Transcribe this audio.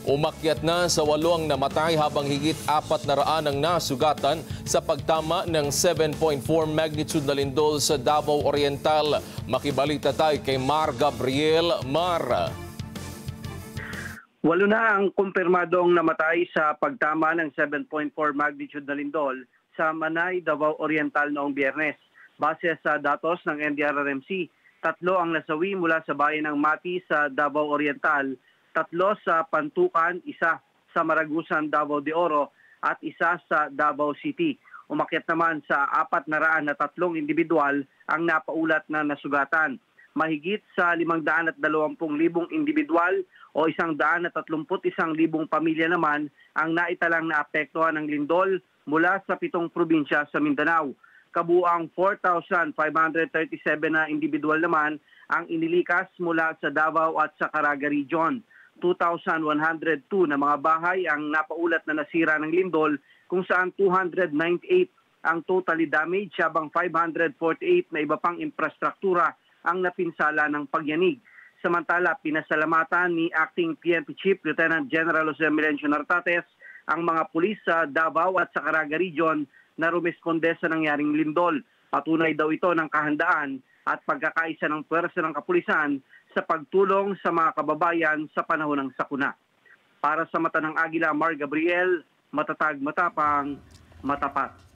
Umakyat na sa 8 ang namatay habang higit 400 ang nasugatan sa pagtama ng 7.4 magnitude na lindol sa Davao Oriental. Makibalita tayo kay Mar Gabriel. Mar. 8 na ang kumpirmadong namatay sa pagtama ng 7.4 magnitude na lindol sa Manay, Davao Oriental noong Biyernes. Base sa datos ng NDRRMC, 3 ang nasawi mula sa bayan ng Mati sa Davao Oriental, 3 sa Pantukan, 1 sa Maragusan, Davao de Oro at 1 sa Davao City. Umakyat naman sa 403 individual ang napaulat na nasugatan. Mahigit sa 520,000 individual o 131,000 pamilya naman ang naitalang naapektuhan ng lindol mula sa 7 probinsya sa Mindanao. Kabuang 4,537 na individual naman ang inilikas mula sa Davao at sa Caraga Region. 2,102 na mga bahay ang napaulat na nasira ng lindol kung saan 298 ang totally damaged habang 548 na iba pang infrastruktura ang napinsala ng pagyanig. Samantala, pinasalamatan ni Acting PNP Chief Lieutenant General Jose Melencio Nartates ang mga pulis sa Davao at sa Caraga Region na rumisponde sa nangyaring lindol. Patunay daw ito ng kahandaan at pagkakaisa ng puwersa ng kapulisan sa pagtulong sa mga kababayan sa panahon ng sakuna. Para sa Mata ng Agila, Mar Gabriel, matatag, matapang, matapat.